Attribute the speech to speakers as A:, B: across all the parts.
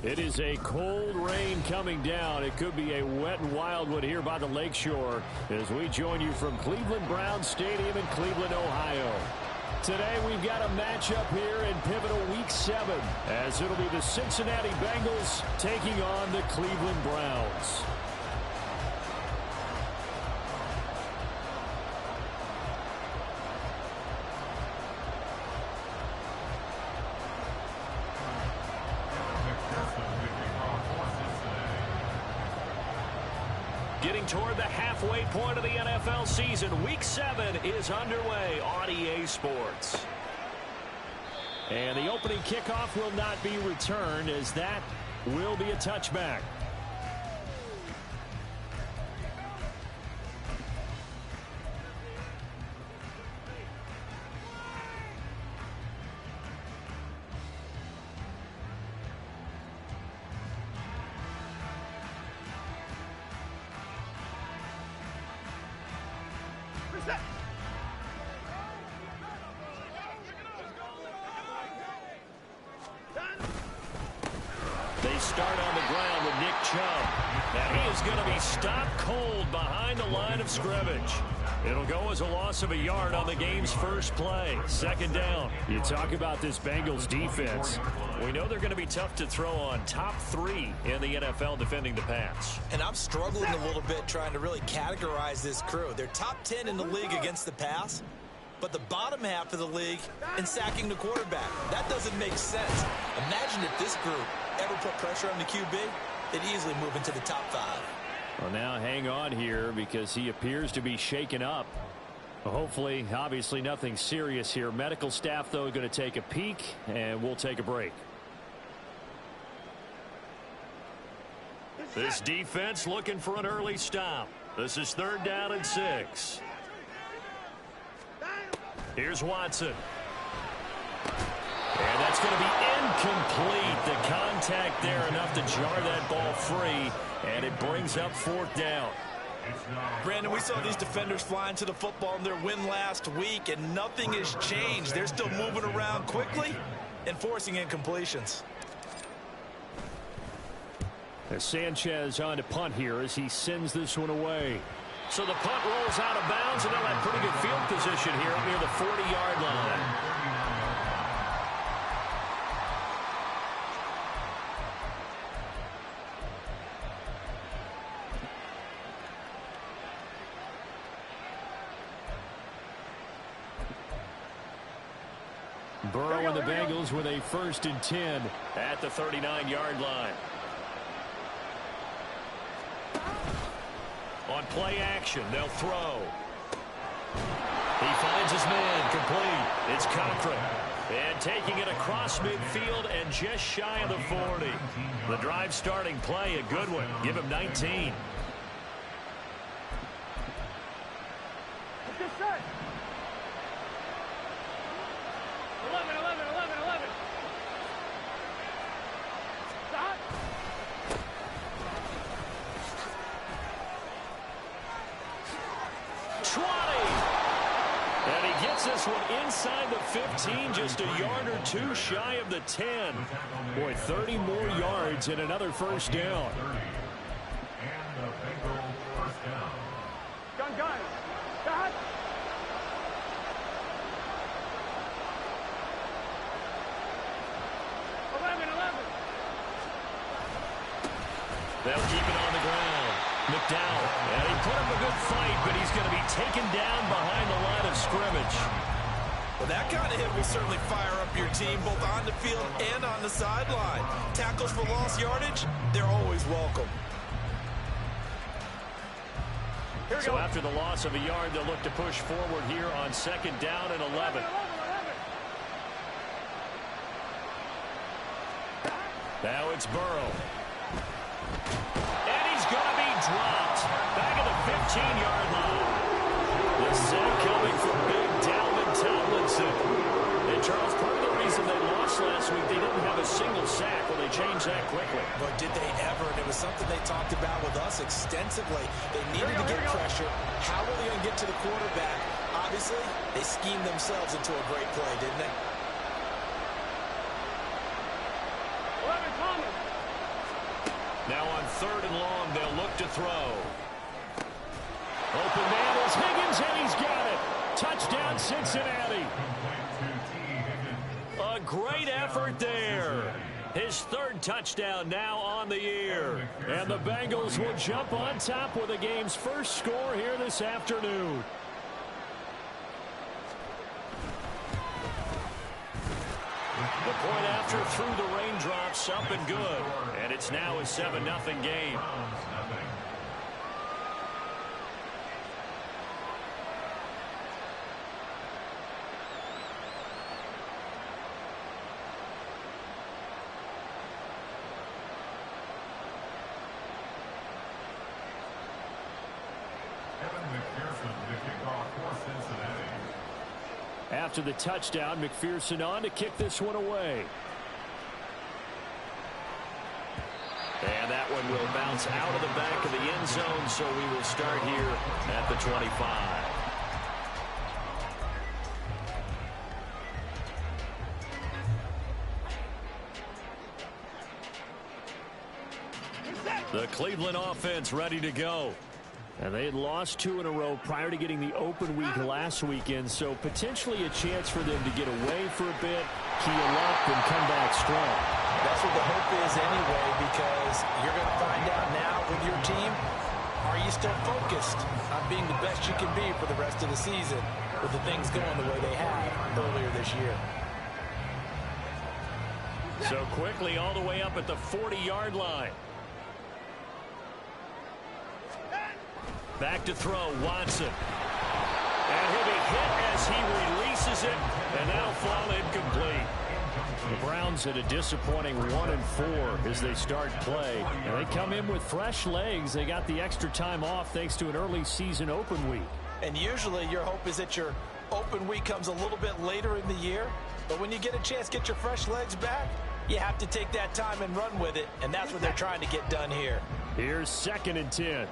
A: It is a cold rain coming down. It could be a wet and wild one here by the lakeshore as we join you from Cleveland Browns Stadium in Cleveland, Ohio. Today we've got a matchup here in pivotal Week 7 as it'll be the Cincinnati Bengals taking on the Cleveland Browns. Getting toward the halfway point of the NFL season, Week 7 is underway on EA Sports. And the opening kickoff will not be returned as that will be a touchback. They start on the ground with Nick Chubb. Now he is going to be stopped cold behind the line of scrimmage. It'll go as a loss of a yard on the game's first play. Second down. You talk about this Bengals defense. We know they're going to be tough to throw on. Top 3 in the NFL defending the pass.
B: And I'm struggling a little bit trying to really categorize this crew. They're top 10 in the league against the pass, but the bottom half of the league in sacking the quarterback. That doesn't make sense. Imagine if this group ever put pressure on the QB, they'd easily move into the top 5.
A: Well, now hang on here because he appears to be shaken up. Hopefully, obviously nothing serious here. Medical staff, though, going to take a peek, and we'll take a break. This defense looking for an early stop. This is 3rd down and 6. Here's Watson. And that's going to be incomplete. The contact there enough to jar that ball free, and it brings up 4th down.
B: Brandon, we saw these defenders flying to the football in their win last week, and nothing has changed. They're still moving around quickly and forcing incompletions.
A: As Sanchez on to punt here as he sends this one away. So the punt rolls out of bounds, and they'll have pretty good field position here near the 40-yard line. Burrow and the Bengals with a 1st and 10 at the 39-yard line. On play action, they'll throw. He finds his man, complete. It's Cochran. And taking it across midfield and just shy of the 40. The drive starting play, a good one. Give him 19. This one inside the 15, just a yard or 2 shy of the 10. Boy, 30 more yards and another 1st down.
C: Gun. Stop.
A: They'll keep it on the ground. McDowell, and he put up a good fight, but he's going to be taken down behind the line of scrimmage.
B: Well, that kind of hit will certainly fire up your team both on the field and on the sideline. Tackles for lost yardage, they're always welcome.
A: So after the loss of a yard, they'll look to push forward here on 2nd down and 11. Now it's Burrow. And he's going to be dropped back at the 15-yard line. The sack coming from big Dalvin Tomlinson. And Charles, part of the reason they lost last week, they didn't have a single sack. Well, they changed that quickly.
B: But did they ever? And it was something they talked about with us extensively. They needed to get pressure. How were they going to get to the quarterback? Obviously, they schemed themselves into a great play, didn't they?
A: back to throw. Open man is Higgins, and he's got it. Touchdown, Cincinnati. A great effort there. His third touchdown now on the year. And the Bengals will jump on top with the game's first score here this afternoon. The point after through the raindrops, up and good. And it's now a 7-0 game. After the touchdown, McPherson on to kick this one away. And that one will bounce out of the back of the end zone, so we will start here at the 25. The Cleveland offense ready to go. And they had lost 2 in a row prior to getting the open week last weekend, so potentially a chance for them to get away for a bit, keel up, and come back strong.
B: That's what the hope is anyway, because you're going to find out now with your team, are you still focused on being the best you can be for the rest of the season with the things going the way they have earlier this year?
A: So quickly all the way up at the 40-yard line. Back to throw, Watson. And he'll be hit as he releases it, and now fall incomplete. The Browns at a disappointing 1-4 as they start play. And they come in with fresh legs. They got the extra time off thanks to an early season open week.
B: And usually your hope is that your open week comes a little bit later in the year. But when you get a chance to get your fresh legs back, you have to take that time and run with it. And that's what they're trying to get done here.
A: Here's 2nd and 10.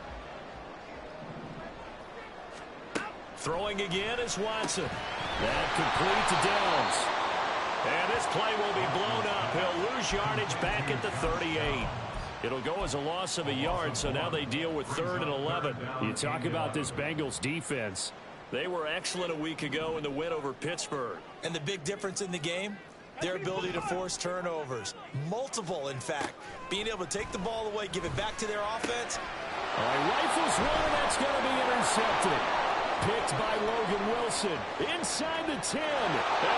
A: Throwing again is Watson. That complete to Downs. And this play will be blown up. He'll lose yardage back at the 38. It'll go as a loss of a yard, so now they deal with 3rd and 11. You talk about this Bengals defense. They were excellent a week ago in the win over Pittsburgh.
B: And the big difference in the game, their ability to force turnovers. Multiple, in fact. Being able to take the ball away, give it back to their offense.
A: Rifles one, that's going to be intercepted. Picked by Logan Wilson inside the 10, and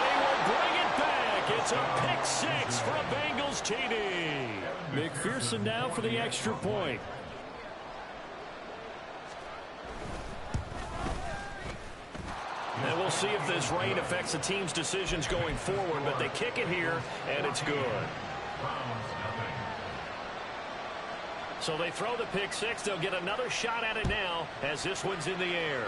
A: he will bring it back. It's a pick 6 for a Bengals TD. McPherson now for the extra point. And we'll see if this rain affects the team's decisions going forward, but they kick it here, and it's good. So they throw the pick 6. They'll get another shot at it now as this one's in the air.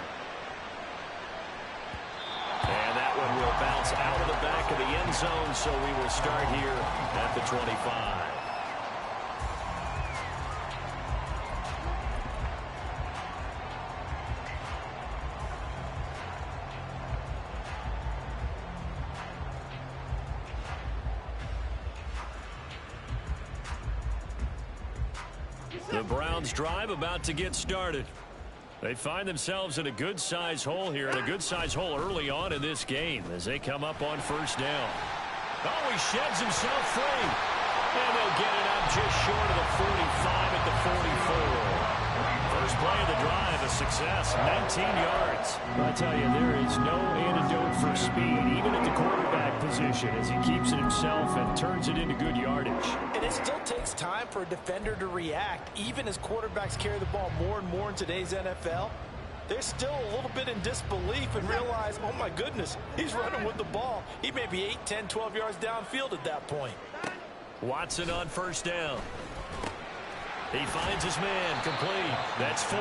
A: And that one will bounce out of the back of the end zone, so we will start here at the 25. The Browns drive about to get started. They find themselves in a good-sized hole here, and a good-sized hole early on in this game as they come up on 1st down. Oh, he sheds himself free. And they'll get it up just short of the 45 at the 44. First play of the drive, a success, 19 yards. I tell you, there is no antidote for speed, even at the quarterback position, as he keeps it himself and turns it into good yardage.
B: And it still takes time for a defender to react, even as quarterbacks carry the ball more and more in today's NFL. They're still a little bit in disbelief and realize, oh my goodness, he's running with the ball. He may be 8, 10, 12 yards downfield at that point.
A: Watson on 1st down. He finds his man, complete. That's 4.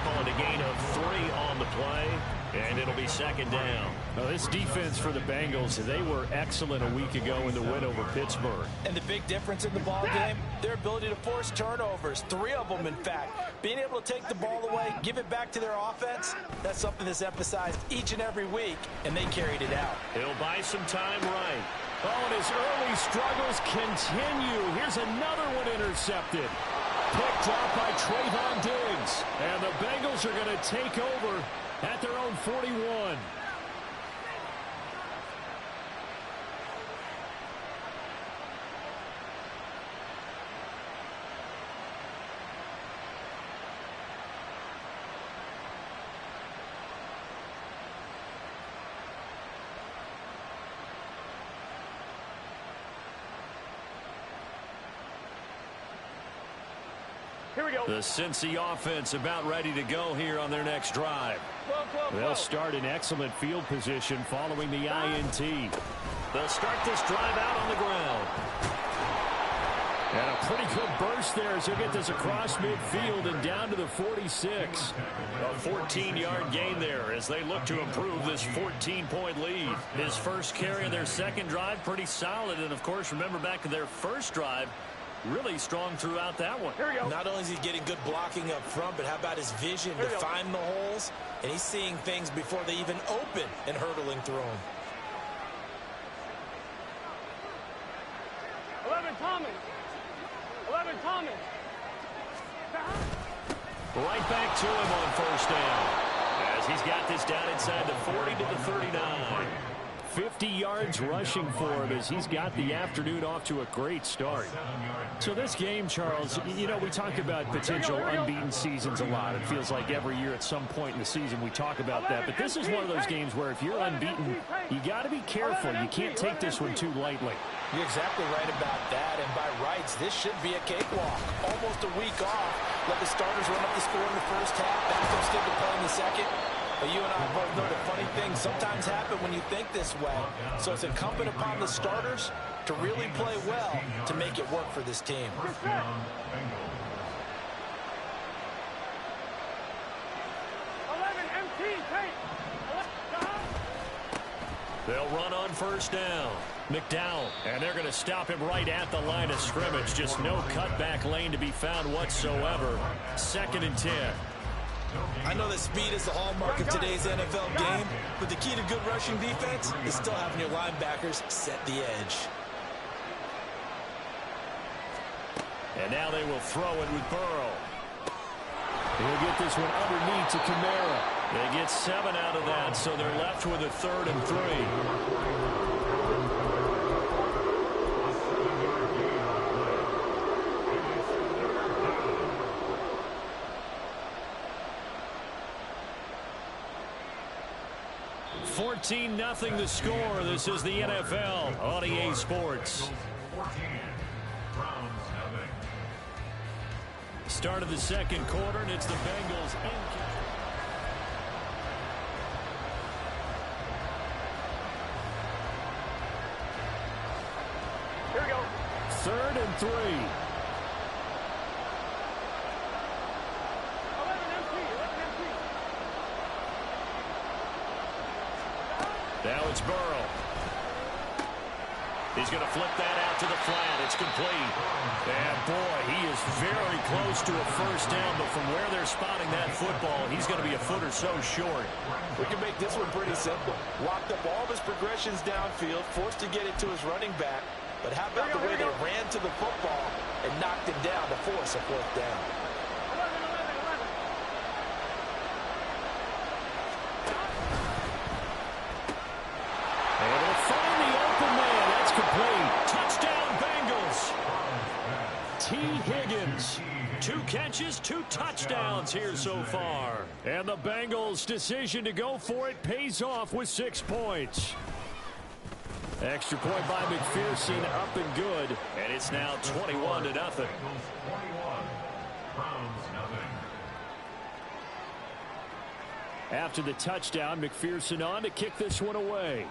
A: Calling a gain of 3 on the play, and it'll be 2nd down. Now, this defense for the Bengals, they were excellent a week ago in the win over Pittsburgh.
B: And the big difference in the ball game, their ability to force turnovers, 3 of them, in fact. Being able to take the ball away, give it back to their offense, that's something that's emphasized each and every week, and they carried it out.
A: He'll buy some time right. Oh, and his early struggles continue. Here's another one intercepted. picked up by Trayvon Diggs. And the Bengals are going to take over at their own 41.
C: Here we go.
A: The Cincy offense about ready to go here on their next drive. They'll start in excellent field position following the INT. They'll start this drive out on the ground. And a pretty good burst there as he'll get this across midfield and down to the 46. A 14-yard gain there as they look to improve this 14-point lead. His first carry of their second drive, pretty solid. And, of course, remember back to their first drive, really strong throughout that one.
C: Here we go.
B: Not only is he getting good blocking up front, but how about his vision to find the holes? And he's seeing things before they even open and hurdling through them.
C: 11 Thomas. 11 Thomas.
A: Right back to him on first down as he's got this down inside the 40 to the 39. 50 yards rushing for him as he's got the afternoon off to a great start. So this game, Charles, you know, we talk about potential unbeaten seasons a lot. It feels like every year at some point in the season we talk about that. But this is one of those games where if you're unbeaten, you got to be careful. You can't take this one too lightly.
B: You're exactly right about that. And by rights, this should be a cakewalk. Almost a week off. Let the starters run up the score in the first half. Bengals still to play in the second. But you and I both know the funny things sometimes happen when you think this way. So it's incumbent upon the starters to really play well to make it work for this team.
A: They'll run on first down. McDowell, and they're going to stop him right at the line of scrimmage. Just no cutback lane to be found whatsoever. 2nd and 10.
B: I know that speed is the hallmark of today's NFL game, but the key to good rushing defense is still having your linebackers set the edge.
A: And now they will throw it with Burrow. He'll get this one underneath to Kamara. They get 7 out of that, so they're left with a 3rd and 3. 14-0 the score. This is the NFL on EA Sports. Start of the second quarter, and it's the Bengals.
C: Here we go.
A: 3rd and 3. Now it's Burrow. He's going to flip that out to the flat. It's complete. And, boy, he is very close to a first down, but from where they're spotting that football, he's going to be a foot or so short.
D: We can make this one pretty simple. Locked up all of his progressions downfield, forced to get it to his running back. But how about the way they ran to the football and knocked him down to force a 4th down?
A: Touchdown, Bengals. T. Higgins. 2 catches, 2 touchdowns here so far. And the Bengals' decision to go for it pays off with 6 points. Extra point by McPherson, up and good. And it's now 21-0. After the touchdown, McPherson on to kick this one away.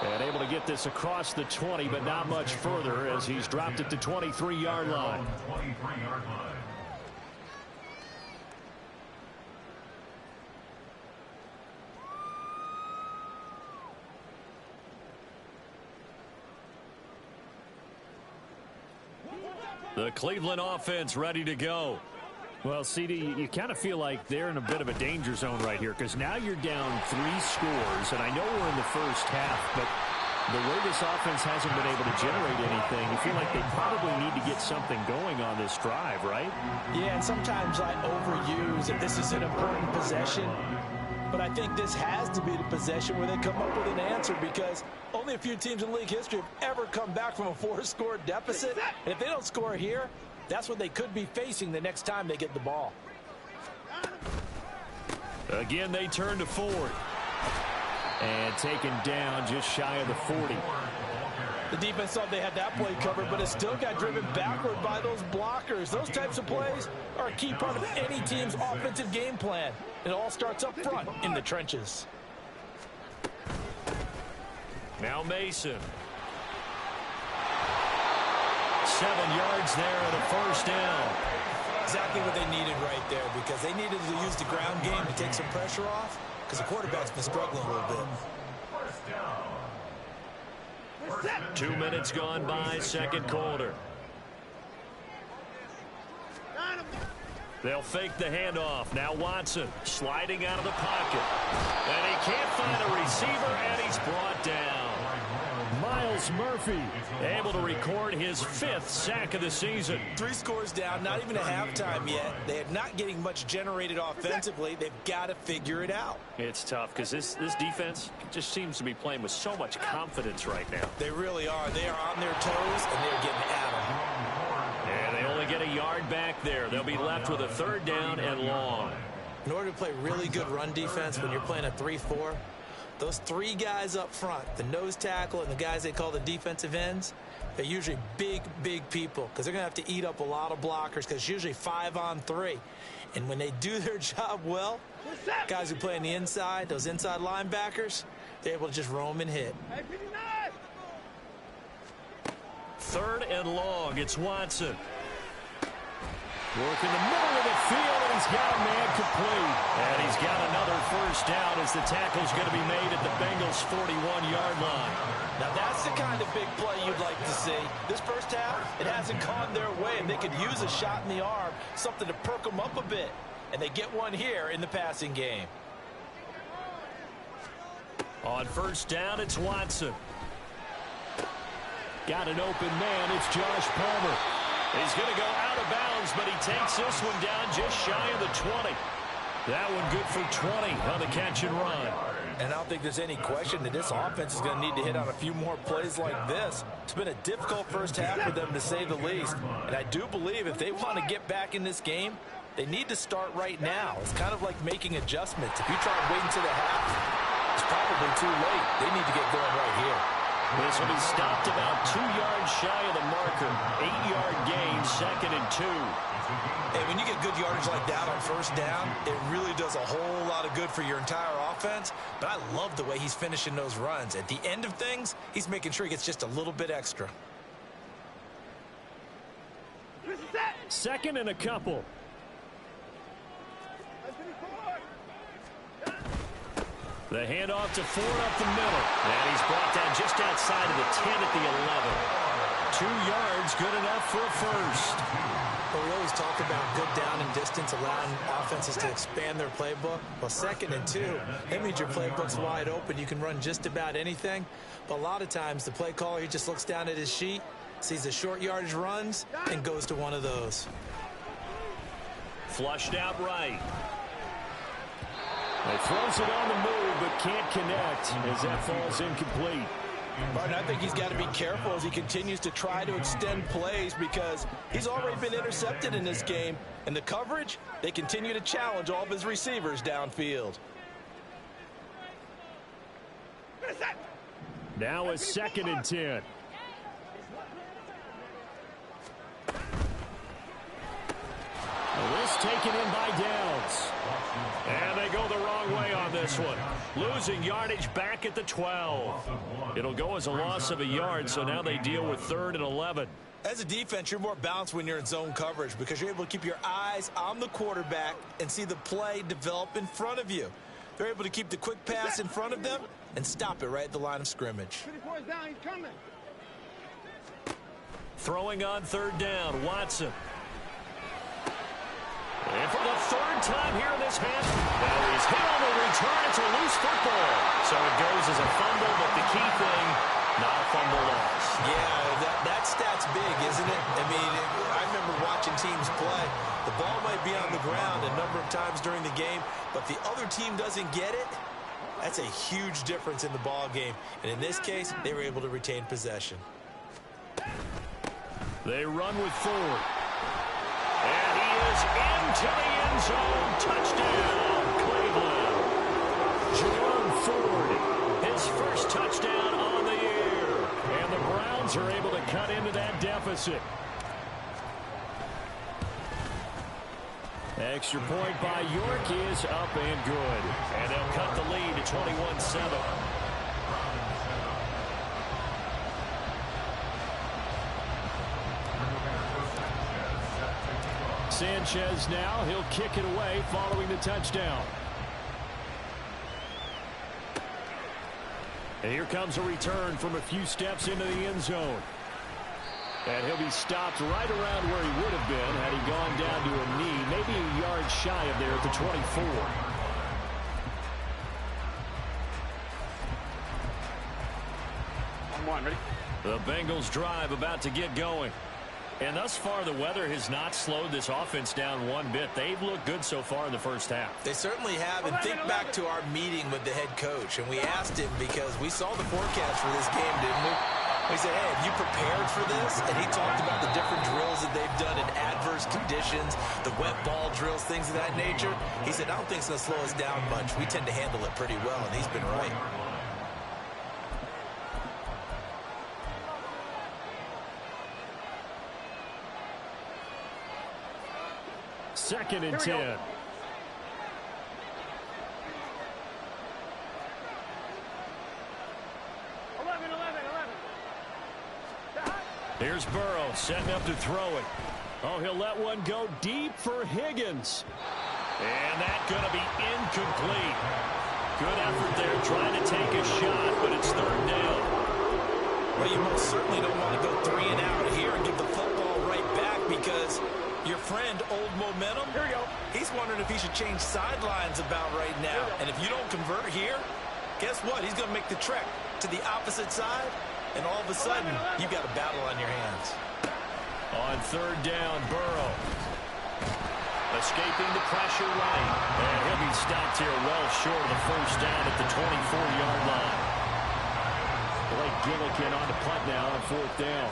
A: And able to get this across the 20, but not much further as he's dropped it to 23-yard line. The Cleveland offense ready to go. Well, CD, you kind of feel like they're in a bit of a danger zone right here because now you're down 3 scores, and I know we're in the first half, but The way this offense hasn't been able to generate anything, you feel like they probably need to get something going on this drive, right?
B: Yeah, and sometimes I overuse that this is an important possession. But I think this has to be the possession where they come up with an answer, because only a few teams in league history have ever come back from a 4-score deficit. And if they don't score here, that's what they could be facing the next time they get the ball.
A: Again, they turn to Ford. And taken down just shy of the 40.
B: The defense thought they had that play covered, but it still got driven backward by those blockers. Those types of plays are a key part of any team's offensive game plan. It all starts up front in the trenches.
A: Now Mason. 7 yards there and a first down.
B: Exactly what they needed right there, because they needed to use the ground game to take some pressure off, because the quarterback's been struggling a little bit.
A: 2 minutes gone by, second quarter. They'll fake the handoff. Now Watson sliding out of the pocket. And he can't find a receiver, and he's brought down. Miles Murphy able to record his 5th sack of the season.
B: 3 scores down, not even a halftime yet. They are not getting much generated offensively. They've got to figure it out.
A: It's tough because this defense just seems to be playing with so much confidence right now.
B: They really are. They are on their toes, and they're getting at them.
A: And they only get a yard back there. They'll be left with a 3rd down and long.
B: In order to play really good run defense when you're playing a 3-4, those 3 guys up front, the nose tackle and the guys they call the defensive ends, they're usually big people, because they're going to have to eat up a lot of blockers, because it's usually 5-on-3. And when they do their job well, guys who play on the inside, those inside linebackers, they're able to just roam and hit.
A: 3rd and long. It's Watson. Work in the middle of the field, and he's got a man complete. And he's got another first down as the tackle's going to be made at the Bengals' 41-yard line.
B: Now that's the kind of big play you'd like to see. This first half, it hasn't gone their way, and they could use a shot in the arm, something to perk them up a bit. And they get one here in the passing game.
A: On first down, it's Watson. Got an open man. It's Josh Palmer. He's going to go out of bounds, but he takes this one down just shy of the 20. That one good for 20 on the catch and run.
B: And I don't think there's any question that this offense is going to need to hit on a few more plays like this. It's been a difficult first half for them, to say the least. And I do believe if they want to get back in this game, they need to start right now. It's kind of like making adjustments. If you try and wait until the half, it's probably too late. They need to get going right here.
A: This will be stopped about 2 yards shy of the marker. 8-yard gain, 2nd and 2.
B: Hey, when you get good yardage like that on first down, it really does a whole lot of good for your entire offense. But I love the way he's finishing those runs. At the end of things, he's making sure he gets just a little bit extra.
A: 2nd and a couple. The handoff to Ford up the middle. And he's brought down just outside of the 10 at the 11. 2 yards, good enough for a first.
B: Well, we always talk about good down and distance, allowing offenses to expand their playbook. Well, 2nd and 2, that means your playbook's wide open. You can run just about anything. But a lot of times, the play caller, he just looks down at his sheet, sees the short yardage runs, and goes to one of those.
A: Flushed out right. He throws it on the move, but can't connect as that falls incomplete.
B: Martin, I think he's got to be careful as he continues to try to extend plays, because he's already been intercepted in this game. And the coverage, they continue to challenge all of his receivers downfield.
A: Now a 2nd and 10. This taken in by Downs. And they go the wrong way on this one. Losing yardage back at the 12. It'll go as a loss of a yard, so now they deal with 3rd and 11.
B: As a defense, you're more balanced when you're in zone coverage, because you're able to keep your eyes on the quarterback and see the play develop in front of you. They're able to keep the quick pass in front of them and stop it right at the line of scrimmage.
A: Throwing on 3rd down, Watson. And for the 3rd time here in this half, now he's hit on the return. It's a loose football. So it goes as a fumble, but the key thing, Not a fumble loss.
B: Yeah, that stat's big, isn't it? I mean, I remember watching teams play. The ball might be on the ground a number of times during the game, but the other team doesn't get it. That's a huge difference in the ball game. And in this case, they were able to retain possession.
A: They run with Ford. And he is into the end zone. Touchdown, Cleveland. Jerome Ford, his first touchdown on the year. And the Browns are able to cut into that deficit. Extra point by York is up and good. And they'll cut the lead to 21-7. Sanchez now, he'll kick it away following the touchdown. And here comes a return from a few steps into the end zone. And he'll be stopped right around where he would have been had he gone down to a knee, maybe a yard shy of there at the 24.
C: One, ready?
A: The Bengals drive about to get going. And thus far, the weather has not slowed this offense down one bit. They've looked good so far in the first half.
B: They certainly have. And think back to our meeting with the head coach. And we asked him because we saw the forecast for this game, didn't we? We said, hey, have you prepared for this? And he talked about the different drills that they've done in adverse conditions, the wet ball drills, things of that nature. He said, I don't think it's going to slow us down much. We tend to handle it pretty well, and he's been right.
A: Second and 10.
C: 11, 11.
A: Here's Burrow setting up to throw it. Oh, he'll let one go deep for Higgins. And that's going to be incomplete. Good effort there trying to take a shot, but it's third down.
B: Well, you most certainly don't want to go 3 and out here and give the football right back because your friend, Old Momentum,
C: Here we go.
B: he's wondering if he should change sidelines about right now. And if you don't convert here, guess what? He's going to make the trek to the opposite side, and all of a sudden, you've got a battle on your hands.
A: On third down, Burrow. Escaping the pressure right. And he'll be stopped here well short of the first down at the 24-yard line. Blake Gillikin on the punt now on fourth down.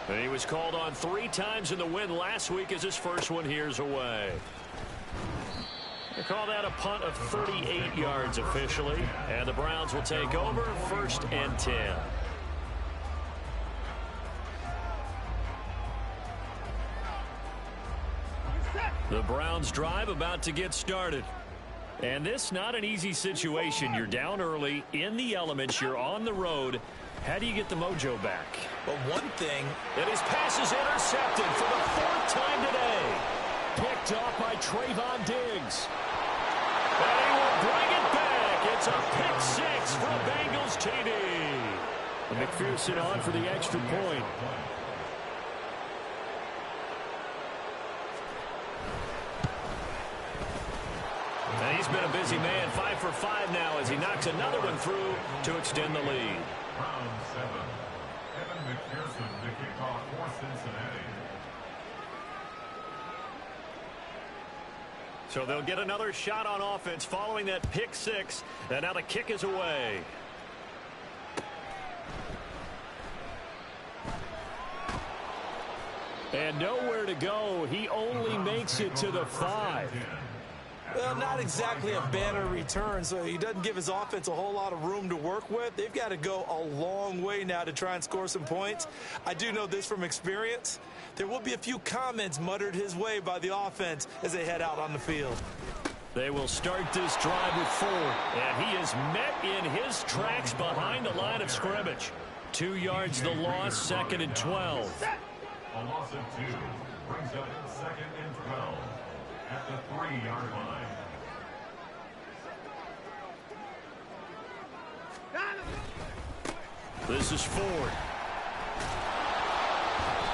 A: And he was called on 3 times in the win last week as his first one here's away. They call that a punt of 38 yards officially. And the Browns will take over first and 10. The Browns drive about to get started. And this not an easy situation. You're down early, in the elements, you're on the road. How do you get the mojo back?
B: Well, one thing,
A: And his pass is intercepted for the 4th time today. Picked off by Trayvon Diggs. And he will bring it back. It's a pick 6 for a Bengals TD. And McPherson on for the extra point. And he's been a busy man, 5 for 5 now as he knocks another one through to extend the lead.
E: Round 7. Evan McPherson to kick off for Cincinnati.
A: So they'll get another shot on offense following that pick 6. And now the kick is away. And nowhere to go. He only makes it to the 5.
B: well, not exactly a banner return, so he doesn't give his offense a whole lot of room to work with. They've got to go a long way now to try and score some points. I do know this from experience. There will be a few comments muttered his way by the offense as they head out on the field.
A: They will start this drive with Ford. And he is met in his tracks behind the line of scrimmage. 2 yards the loss, 2nd and 12.
E: A loss of 2 brings up 2nd and 12 at the 3-yard line.
A: This is Ford.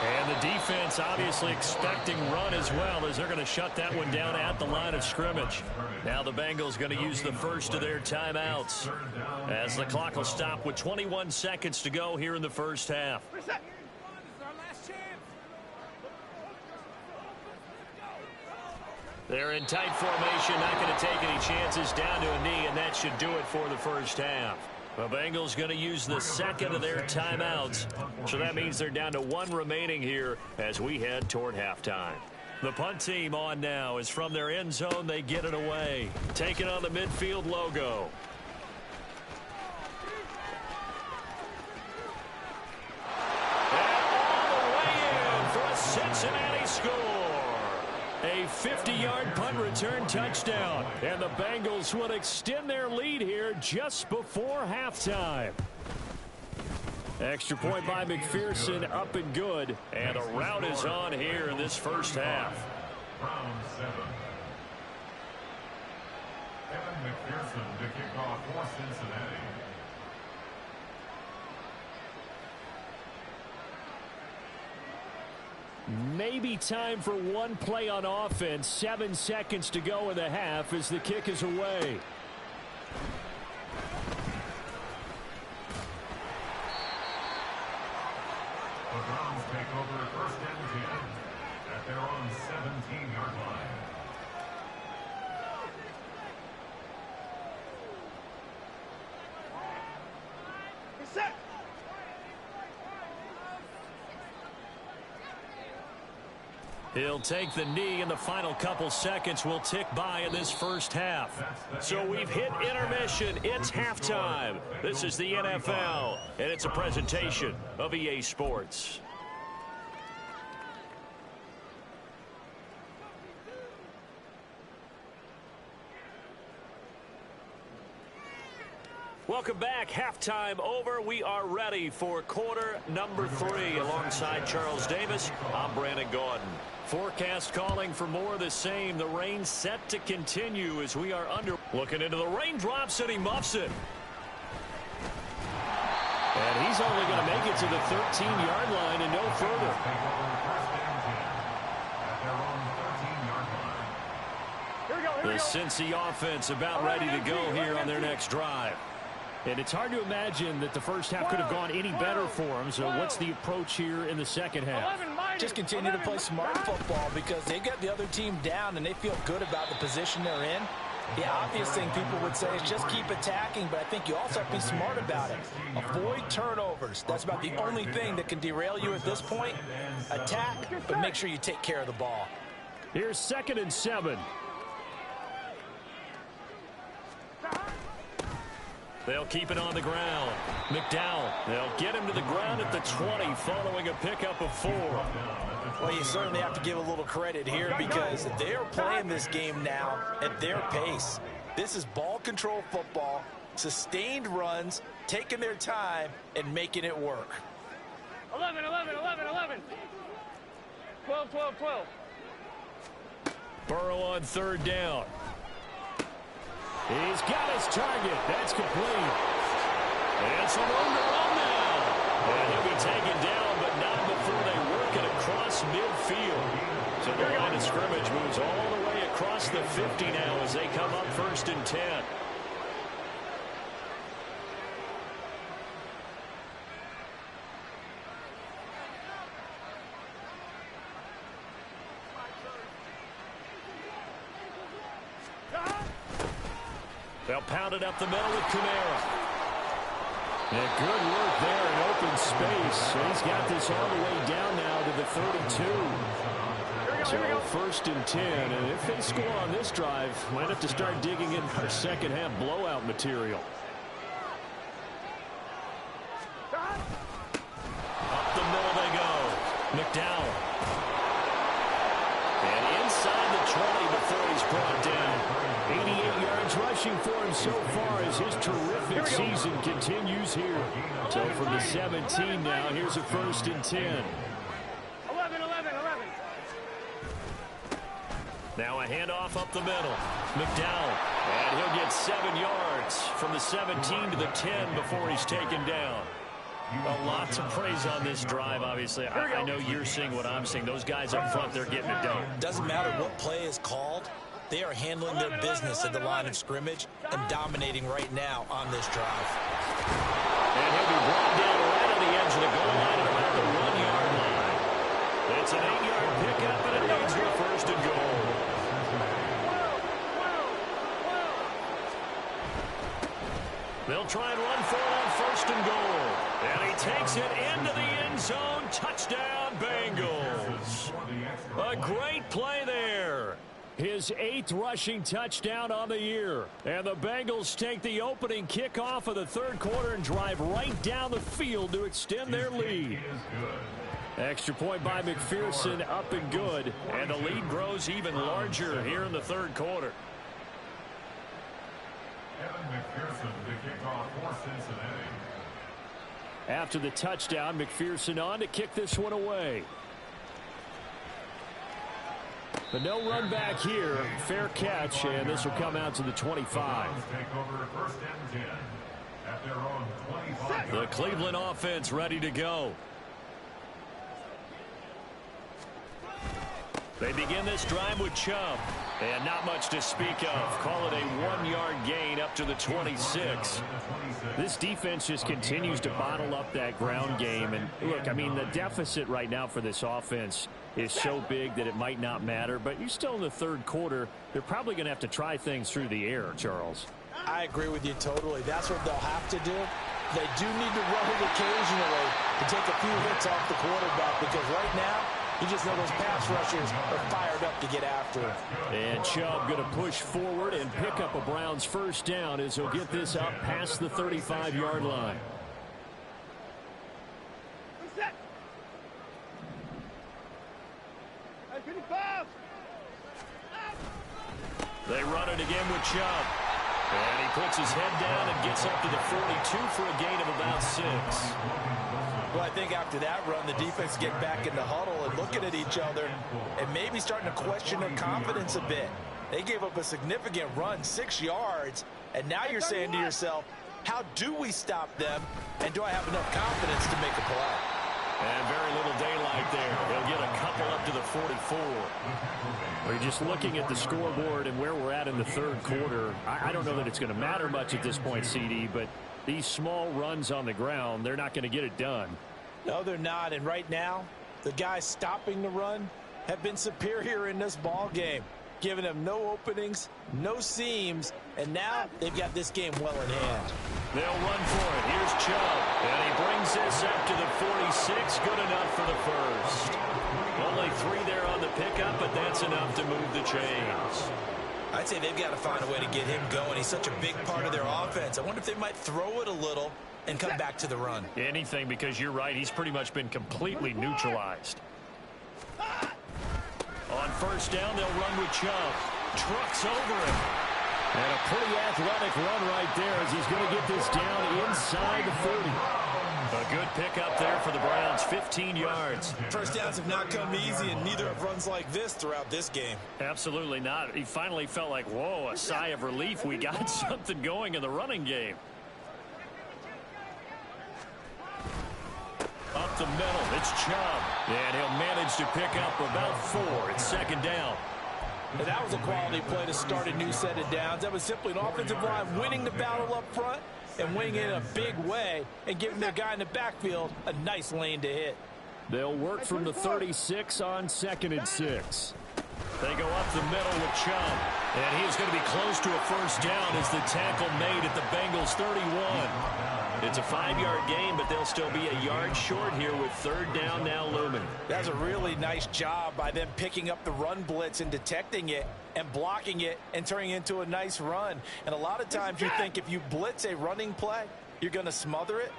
A: And the defense obviously expecting run as well, as they're going to shut that one down at the line of scrimmage. Now the Bengals going to use the first of their timeouts, as the clock will stop with 21 seconds to go here in the first half. They're in tight formation, not going to take any chances, down to a knee, and that should do it for the first half. The Bengals going to use the second of their timeouts, so that means they're down to one remaining here as we head toward halftime. The punt team on now is from their end zone. They get it away, taking on the midfield logo. And all the way in for a Cincinnati score. A 50-yard punt return touchdown, and the Bengals will extend their lead here just before halftime. Extra point by McPherson, up and good, and a rout is on here in this first half.
E: Round 7. Evan McPherson to kick off for Cincinnati.
A: Maybe time for one play on offense. 7 seconds to go in the half as the kick is away.
E: The Browns take over first and 10 at their own 17-yard line.
C: Set.
A: He'll take the knee, and the final couple seconds will tick by in this first half. So we've hit intermission. It's halftime. This is the NFL, and it's a presentation of EA Sports. Welcome back. Halftime over. We are ready for quarter number 3. Alongside Charles Davis, I'm Brandon Gaudin. Forecast calling for more of the same. The rain set to continue as we are under. Looking into the raindrops, and he muffs it. And he's only going to make it to the 13-yard line and no further. The Cincy offense about ready to go here on their next drive. And it's hard to imagine that the first half could have gone any better for them. So what's the approach here in the second half?
B: Just continue to play smart football because they got the other team down and they feel good about the position they're in. The obvious thing people would say is just keep attacking, but I think you also have to be smart about it. Avoid turnovers. That's about the only thing that can derail you at this point. Attack, but make sure you take care of the ball.
A: Here's 2nd and 7. They'll keep it on the ground. McDowell, they'll get him to the ground at the 20 following a pickup of 4.
B: Well, you certainly have to give a little credit here because they're playing this game now at their pace. This is ball control football, sustained runs, taking their time, and making it work.
C: 11, 11, 11, 11. 12, 12, 12.
A: Burrow on 3rd down. He's got his target. That's complete. And some room to run now. And he'll be taken down, but not before they work it across midfield. So the line of scrimmage moves all the way across the 50 now as they come up 1st and 10. They'll pound it up the middle with Kamara. And good work there in open space. And he's got this all the way down now to the 32. So 1st and 10. And if they score on this drive, might have to start digging in our second half blowout material. Up the middle they go. McDowell. And inside the 20 before he's brought down. 88 yards rushing for him so far as his terrific season continues here. So from the 17 now, here's a 1st and 10.
C: 11, 11, 11.
A: Now a handoff up the middle. McDowell. And he'll get 7 yards from the 17 to the 10 before he's taken down. A lot to praise on this drive, obviously. I know you're seeing what I'm seeing. Those guys up front, they're getting it done.
B: Doesn't matter what play is called. They are handling their business at the line of scrimmage and dominating right now on this drive.
A: And he'll be brought down right on the edge of the goal line at about the 1-yard line. It's an 8-yard pickup, and it needs your first and goal. They'll try and run for it on first and goal. And he takes it into the end zone. Touchdown, Bengals. A great play there. His 8th rushing touchdown on the year. And the Bengals take the opening kickoff of the third quarter and drive right down the field to extend their lead. Extra point by McPherson, up and good. And the lead grows even larger here in the third quarter.
E: McPherson, the kickoff for Cincinnati.
A: After the touchdown, McPherson on to kick this one away. But no run back here. Fair catch, and this will come out to the 25. The Cleveland offense ready to go. They begin this drive with Chubb. And not much to speak of. Call it a 1-yard gain up to the 26. This defense just continues to bottle up that ground game. And look, I mean, the deficit right now for this offense is so big that it might not matter. But you're still in the third quarter. They're probably going to have to try things through the air, Charles.
B: I agree with you totally. That's what they'll have to do. They do need to run it occasionally to take a few hits off the quarterback, because right now, you just know those pass rushers are fired up to get after it.
A: And Chubb going to push forward and pick up a Browns first down as he'll get this up past the 35-yard line. They run it again with Chubb. And he puts his head down and gets up to the 42 for a gain of about 6.
B: Well, I think after that run, the defense get back in the huddle and looking at each other and maybe starting to question their confidence a bit. They gave up a significant run, 6 yards, and now you're saying to yourself, how do we stop them, and do I have enough confidence to make a play?
A: And very little daylight there. They'll get a couple up to the 44. We're just looking at the scoreboard and where we're at in the third quarter. I don't know that it's going to matter much at this point, CD, but these small runs on the ground, they're not going to get it done.
B: No, they're not. And right now, the guys stopping the run have been superior in this ball game, giving them no openings, no seams, and now they've got this game well in hand.
A: They'll run for it. Here's Chubb, and he brings this up to the 46. Good enough for the first. Only 3 there on the pickup, but that's enough to move the chains.
B: I'd say they've got to find a way to get him going. He's such a big part of their offense. I wonder if they might throw it a little and come back to the run.
A: Anything, because you're right. He's pretty much been completely neutralized. On first down, they'll run with Chubb. Trucks over him. And a pretty athletic run right there as he's going to get this down inside the 30. A good pickup there for the Browns, 15 yards.
B: First downs have not come easy, and neither have runs like this throughout this game.
A: Absolutely not. He finally felt like, whoa, a sigh of relief. We got something going in the running game. Up the middle, it's Chubb. And he'll manage to pick up about 4. It's second down.
B: And that was a quality play to start a new set of downs. That was simply an offensive line winning the battle up front and winning it in a big way and giving their guy in the backfield a nice lane to hit.
A: They'll work from the 36 on 2nd and 6. They go up the middle with Chubb. And he is going to be close to a first down as the tackle made at the Bengals 31. It's a 5-yard gain, but they'll still be a yard short here with third down now looming.
B: That's a really nice job by them picking up the run blitz and detecting it and blocking it and turning it into a nice run. And a lot of times you think if you blitz a running play, you're going to smother it.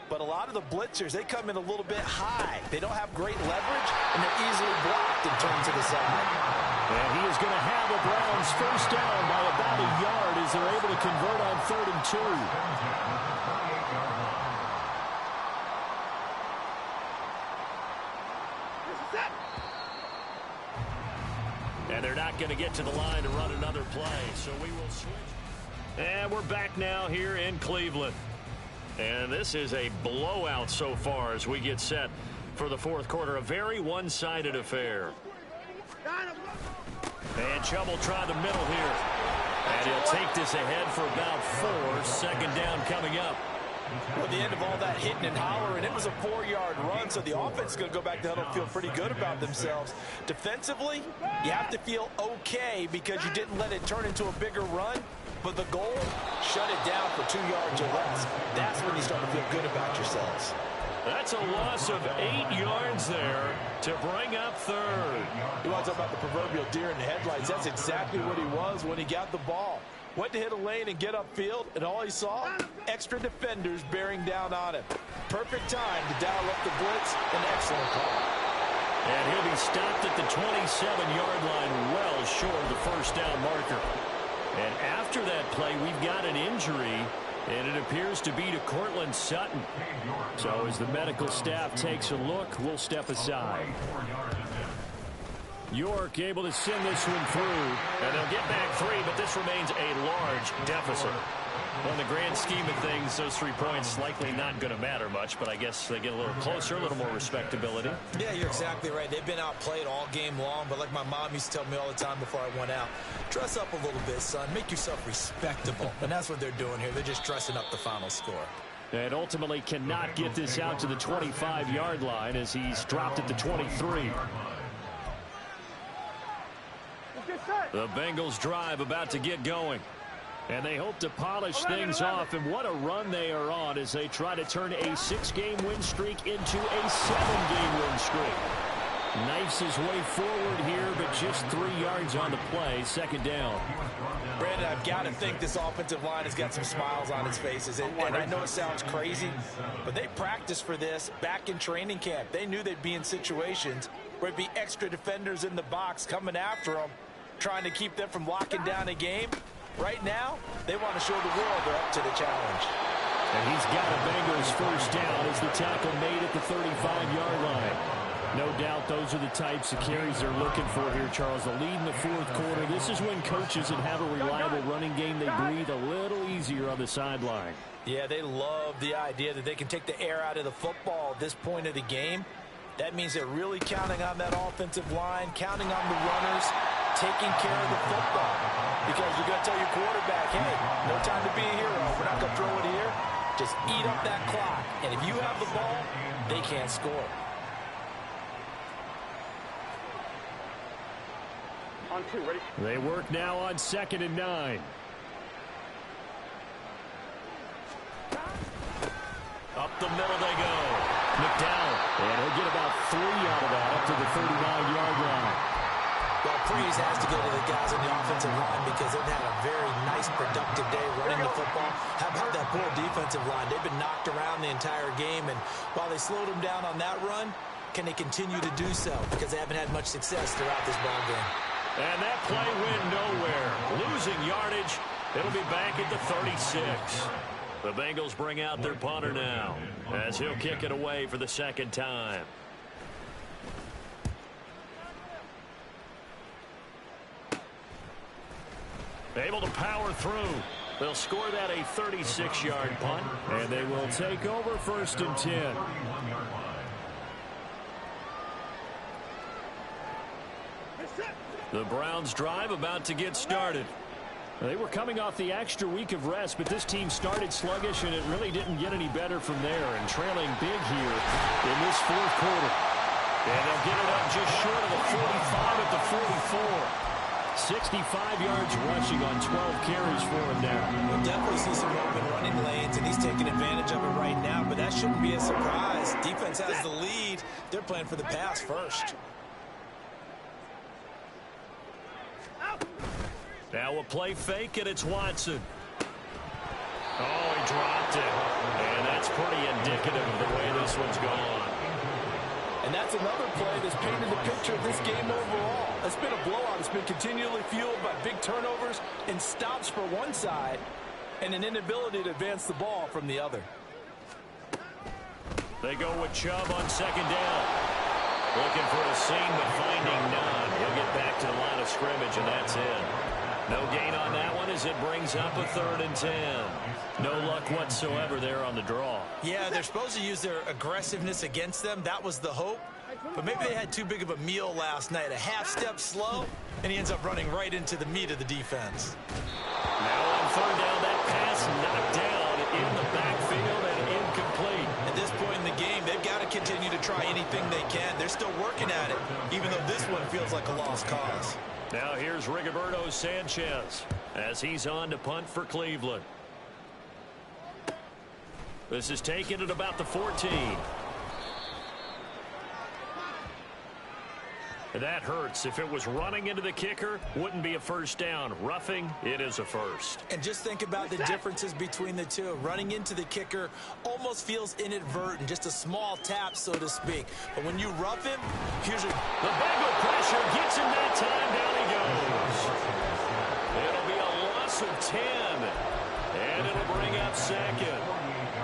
B: But a lot of the blitzers, they come in a little bit high. They don't have great leverage, and they're easily blocked and turned to the side.
A: And he is going to have the Browns first down by about a yard as they're able to convert on 3rd and 2. And they're not going to get to the line to run another play, so we will switch. And we're back now here in Cleveland. And this is a blowout so far as we get set for the fourth quarter. A very one-sided affair. And Chubb will try the middle here. And he'll take this ahead for about 4. Second down coming up.
D: Well, at the end of all that hitting and hollering, it was a 4-yard run, so the offense is going to go back to huddle and feel pretty good about themselves. Defensively, you have to feel okay because you didn't let it turn into a bigger run, but the goal, shut it down for 2 yards or less. That's when you start to feel good about yourselves.
A: That's a loss of 8 yards there to bring up third.
D: You want to talk about the proverbial deer in the headlights. That's exactly what he was when he got the ball. Went to hit a lane and get upfield, and all he saw, extra defenders bearing down on him. Perfect time to dial up the blitz. An excellent call.
A: And he'll be stopped at the 27-yard line, well short of the first down marker. And after that play, we've got an injury, and it appears to be to Cortland Sutton. So as the medical staff takes a look, we'll step aside. York able to send this one through, and they'll get back 3, but this remains a large deficit. Well, in the grand scheme of things, those 3 points likely not going to matter much, but I guess they get a little closer, a little more respectability.
B: Yeah, you're exactly right. They've been outplayed all game long, but like my mom used to tell me all the time before I went out, dress up a little bit, son. Make yourself respectable. And that's what they're doing here. They're just dressing up the final score.
A: And ultimately cannot get this out to the 25-yard line as he's dropped at the 23. The Bengals drive about to get going. And they hope to polish things off. And what a run they are on as they try to turn a 6-game win streak into a 7-game win streak. Knifes his way forward here, but just 3 yards on the play. Second down.
D: Brandon, I've got to think this offensive line has got some smiles on its faces. And I know it sounds crazy, but they practiced for this back in training camp. They knew they'd be in situations where it'd be extra defenders in the box coming after them, trying to keep them from locking down a game. Right now, they want to show the world they're up to the challenge.
A: And he's got a Bengals first down as the tackle made at the 35-yard line. No doubt those are the types of carries they're looking for here, Charles. The lead in the fourth quarter. This is when coaches that have a reliable running game, they breathe a little easier on the sideline.
D: Yeah, they love the idea that they can take the air out of the football at this point of the game. That means they're really counting on that offensive line, counting on the runners, taking care of the football. Because you're going to tell your quarterback, hey, no time to be a hero. We're not going to throw it here. Just eat up that clock. And if you have the ball, they can't score.
C: On 2, ready?
A: They work now on 2nd and 9. Up the middle they go. McDowell. And he'll get about 3 out of that up to the 39-yard line.
B: Well, praise has to go to the guys on the offensive line because they've had a very nice, productive day running the football. How about that poor defensive line? They've been knocked around the entire game, and while they slowed them down on that run, can they continue to do so? Because they haven't had much success throughout this ball game.
A: And that play went nowhere. Losing yardage. It'll be back at the 36. The Bengals bring out their punter now as he'll kick it away for the second time. Able to power through. They'll score that a 36-yard punt, and they will take over 1st and 10. The Browns drive about to get started. They were coming off the extra week of rest, but this team started sluggish, and it really didn't get any better from there, and trailing big here in this fourth quarter. And they'll get it up just short of the 45 at the 44. 65 yards rushing on 12 carries for him now.
B: We'll definitely see some open running lanes, and he's taking advantage of it right now, but that shouldn't be a surprise. Defense has the lead. They're playing for the pass first.
A: Now a play fake, and it's Watson. Oh, he dropped it. And that's pretty indicative of the way this one's gone.
D: And that's another play that's painted the picture of this game overall. It's been a blowout. It's been continually fueled by big turnovers and stops for one side and an inability to advance the ball from the other.
A: They go with Chubb on 2nd down. Looking for a seam, but finding none. He'll get back to the line of scrimmage, and that's it. No gain on that one as it brings up a 3rd and 10. No luck whatsoever there on the draw.
B: Yeah, they're supposed to use their aggressiveness against them. That was the hope. But maybe they had too big of a meal last night. A half step slow, and he ends up running right into the meat of the defense.
A: Now on 3rd down, that pass knocked down in the backfield and incomplete.
B: At this point in the game, they've got to continue to try anything they can. They're still working at it, even though this one feels like a lost cause.
A: Now here's Rigoberto Sanchez as he's on to punt for Cleveland. This is taken at about the 14. That hurts. If it was running into the kicker, wouldn't be a 1st down. Roughing, it is a 1st.
B: And just think about the differences between the two. Running into the kicker almost feels inadvertent, just a small tap, so to speak. But when you rough him, here's a...
A: The Bengal pressure gets him that time. Down he goes. It'll be a loss of 10. And it'll bring up 2nd.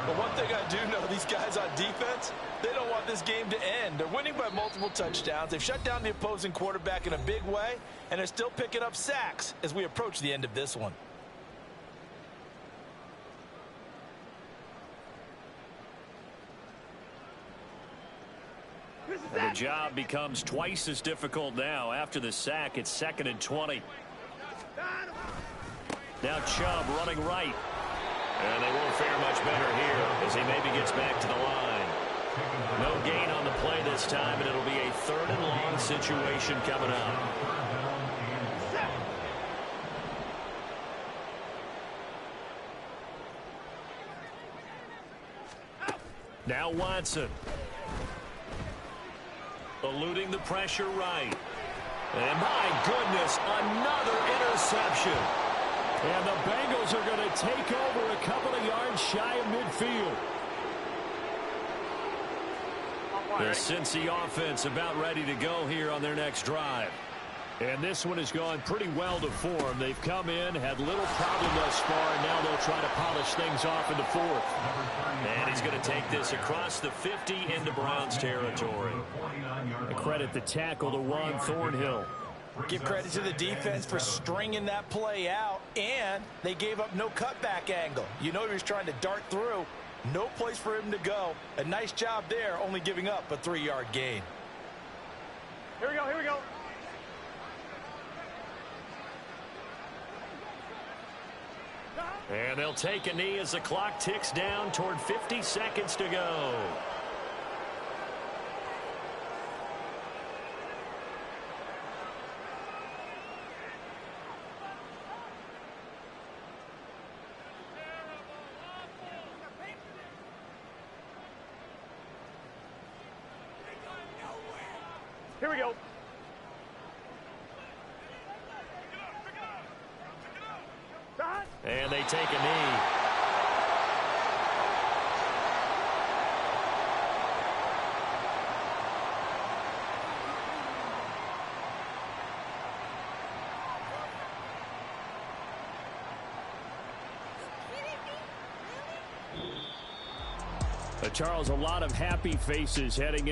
D: But one thing I do know, these guys on defense, they don't want this game to end. They're winning by multiple touchdowns. They've shut down the opposing quarterback in a big way, and they're still picking up sacks as we approach the end of this one.
A: And the job becomes twice as difficult now. After the sack, it's 2nd and 20. Now Chubb running right. And they won't fare much better here as he maybe gets back to the line. No gain on the play this time, and it'll be a 3rd and long situation coming up. Now Watson. Eluding the pressure right. And my goodness, another interception. And the Bengals are going to take over a couple of yards shy of midfield. The Cincy offense about ready to go here on their next drive. And this one has gone pretty well to form. They've come in, had little problem thus far, and now they'll try to polish things off in the 4th. And he's going to take this across the 50 into Browns territory. A credit the tackle to Juan Thornhill.
D: Give credit to the defense for stringing that play out, and they gave up no cutback angle. You know he was trying to dart through. No place for him to go. A nice job there, only giving up a 3-yard gain.
C: Here we go, here we go.
A: And they'll take a knee as the clock ticks down toward 50 seconds to go.
C: Here we go.
A: And they take a knee. Charles, a lot of happy faces heading in.